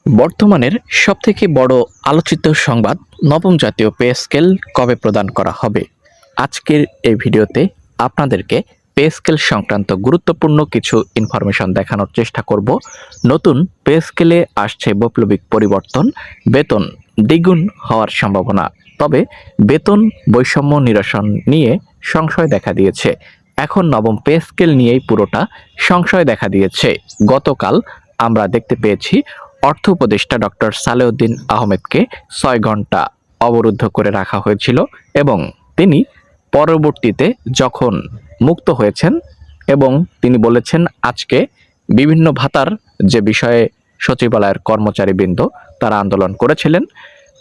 বর্তমানের সবথেকে বড় আলোচিত সংবাদ, নবম জাতীয় পে স্কেল কবে প্রদান করা হবে। আজকের এই ভিডিওতে আপনাদেরকে পে স্কেল সংক্রান্ত গুরুত্বপূর্ণ কিছু ইনফরমেশন দেখানোর চেষ্টা করব। নতুন পে স্কেলে আসছে বৈপ্লবিক পরিবর্তন, বেতন দ্বিগুণ হওয়ার সম্ভাবনা। তবে বেতন বৈষম্য নিরসন নিয়ে সংশয় দেখা দিয়েছে। এখন নবম পে স্কেল নিয়েই পুরোটা সংশয় দেখা দিয়েছে। গতকাল আমরা দেখতে পেয়েছি অর্থ উপদেষ্টা ডক্টর সালেউদ্দিন আহমেদকে ৬ ঘন্টা অবরুদ্ধ করে রাখা হয়েছিল এবং তিনি পরবর্তীতে যখন মুক্ত হয়েছেন এবং তিনি বলেছেন আজকে বিভিন্ন ভাতার যে বিষয়ে সচিবালয়ের কর্মচারীবৃন্দ তারা আন্দোলন করেছিলেন,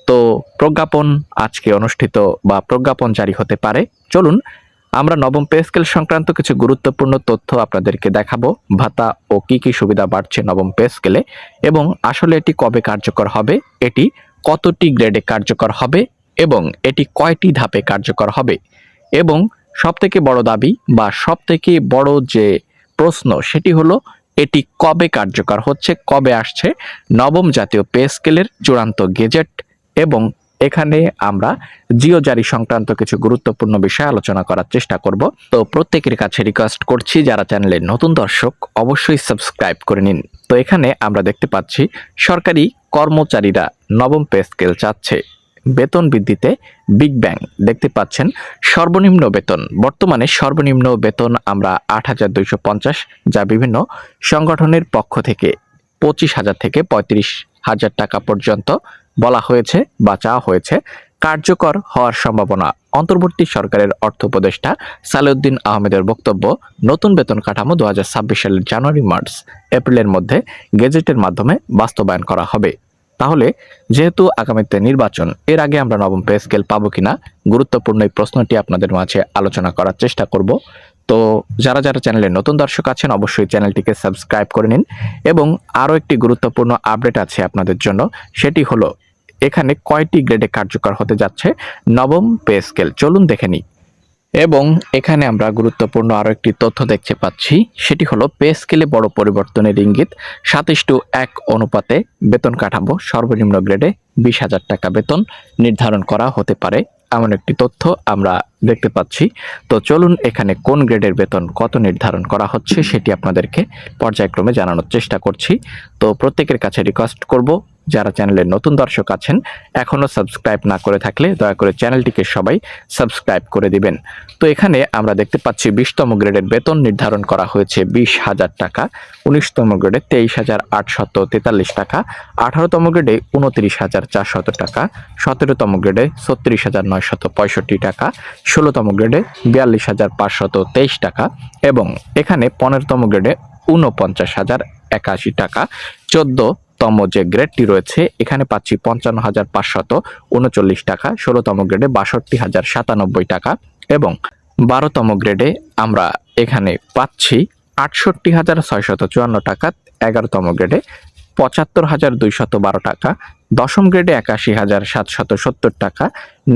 তো প্রজ্ঞাপন আজকে অনুষ্ঠিত বা প্রজ্ঞাপন জারি হতে পারে। চলুন আমরা নবম পে স্কেল সংক্রান্ত কিছু গুরুত্বপূর্ণ তথ্য আপনাদেরকে দেখাবো। ভাতা ও কি কি সুবিধা বাড়ছে নবম পে স্কেলে এবং আসলে এটি কবে কার্যকর হবে, এটি কতটি গ্রেডে কার্যকর হবে এবং এটি কয়টি ধাপে কার্যকর হবে, এবং সবথেকে বড় দাবি বা সবথেকে বড় যে প্রশ্ন সেটি হলো এটি কবে কার্যকর হচ্ছে, কবে আসছে নবম জাতীয় পে স্কেলের চূড়ান্ত গেজেট। এবং এখানে আমরা জিও জারি সংক্রান্ত কিছু গুরুত্বপূর্ণ বিষয় আলোচনা করার চেষ্টা করব। তো প্রত্যেকের কাছে রিকোয়েস্ট করছি, যারা চ্যানেলে নতুন দর্শক অবশ্যই সাবস্ক্রাইব করে নিন। তো এখানে আমরা দেখতে পাচ্ছি সরকারি কর্মচারীরা নবম পে স্কেল চাচ্ছে। বেতন বৃদ্ধিতে বিগ ব্যাং দেখতে পাচ্ছেন। সর্বনিম্ন বেতন, বর্তমানে সর্বনিম্ন বেতন আমরা ৮,২৫০, যা বিভিন্ন সংগঠনের পক্ষ থেকে ২৫,০০০ থেকে ৩৫,০০০ টাকা পর্যন্ত বলা হয়েছে বা চাওয়া হয়েছে। কার্যকর হওয়ার সম্ভাবনা, অন্তর্বর্তী সরকারের অর্থ উপদেষ্টা সালেউদ্দিন আহমেদের বক্তব্য, নতুন বেতন কাঠামো ২০২৬ সালের জানুয়ারি, মার্চ, এপ্রিলের মধ্যে গেজেটের মাধ্যমে বাস্তবায়ন করা হবে। তাহলে যেহেতু আগামীতে নির্বাচন, এর আগে আমরা নবম পে স্কেল পাবো কিনা, গুরুত্বপূর্ণ এই প্রশ্নটি আপনাদের মাঝে আলোচনা করার চেষ্টা করব। তো যারা যারা চ্যানেলে নতুন দর্শক আছেন অবশ্যই চ্যানেলটিকে সাবস্ক্রাইব করে নিন। এবং আরও একটি গুরুত্বপূর্ণ আপডেট আছে আপনাদের জন্য, সেটি হলো এখানে কয়টি গ্রেডে কার্যকর হতে যাচ্ছে নবম পে স্কেল, চলুন দেখে নিই। এবং এখানে আমরা গুরুত্বপূর্ণ আরও একটি তথ্য দেখতে পাচ্ছি, সেটি হলো পে স্কেলে বড় পরিবর্তনের ইঙ্গিত। ২৭:১ অনুপাতে বেতন কাঠামো, সর্বনিম্ন গ্রেডে ২০,০০০ টাকা বেতন নির্ধারণ করা হতে পারে, এমন একটি তথ্য আমরা দেখতে পাচ্ছি। তো চলুন এখানে কোন গ্রেডের বেতন কত নির্ধারণ করা হচ্ছে সেটি আপনাদেরকে পর্যায়ক্রমে জানানোর চেষ্টা করছি। তো প্রত্যেকের কাছে রিকোয়েস্ট করব, যারা চ্যানেলের নতুন দর্শক আছেন এখনও সাবস্ক্রাইব না করে থাকলে দয়া করে চ্যানেলটিকে সবাই সাবস্ক্রাইব করে দিবেন। তো এখানে আমরা দেখতে পাচ্ছি ২০তম গ্রেডের বেতন নির্ধারণ করা হয়েছে ২০,০০০ টাকা, ১৯তম গ্রেডে ২৩,৮৪৩ টাকা, ১৮তম গ্রেডে ২৯,৪০০ টাকা, ১৭তম গ্রেডে ৩৬,৯৬৫ টাকা, ১৬তম গ্রেডে ৪২,৫২৩ টাকা এবং এখানে ১৫তম গ্রেডে ৪৯,০৮১ টাকা। ১৪তম যে গ্রেডটি রয়েছে এখানে পাচ্ছি ৫৫,৫৩৯ টাকা, ১৬তম গ্রেডে ৬২,০৯৭ টাকা এবং ১২তম গ্রেডে আমরা এখানে পাচ্ছি ৬৮,৬৫৪ টাকা, ১১তম গ্রেডে ৭৫,২১২ টাকা, ১০ম গ্রেডে ৮১,৭৭০ টাকা,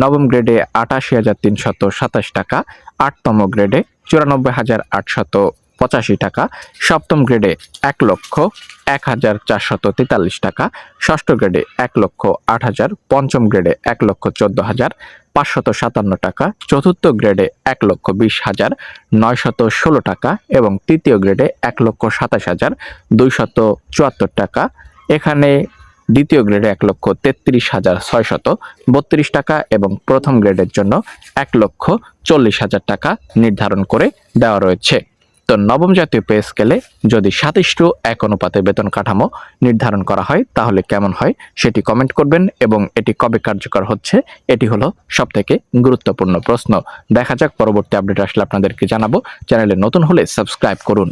৯ম গ্রেডে ৮৮,৩২৭ টাকা, ৮তম গ্রেডে ৯৪,৮৮৫ টাকা, ৭ম গ্রেডে ১,০১,৪৪৩ টাকা, ৬ষ্ঠ গ্রেডে ১,০৮,০০০, পঞ্চম গ্রেডে ১,১৪,৫৫৭ টাকা, চতুর্থ গ্রেডে ১,২০,৯১৬ টাকা এবং তৃতীয় গ্রেডে ১,২৭,২৭৪ টাকা। এখানে দ্বিতীয় গ্রেডে ১,৩৩,৬৩২ টাকা এবং প্রথম গ্রেডের জন্য ১,৪০,০০০ টাকা নির্ধারণ করে দেওয়া রয়েছে। তো নবম জাতীয় পে স্কেলে যদি ২৭:১ অনুপাতে বেতন কাঠামো নির্ধারণ করা হয় তাহলে কেমন হয় সেটি কমেন্ট করবেন এবং এটি কবে কার্যকর হচ্ছে এটি হলো সবথেকে গুরুত্বপূর্ণ প্রশ্ন। দেখা যাক, পরবর্তী আপডেট আসলে আপনাদেরকে জানাবো। চ্যানেলে নতুন হলে সাবস্ক্রাইব করুন।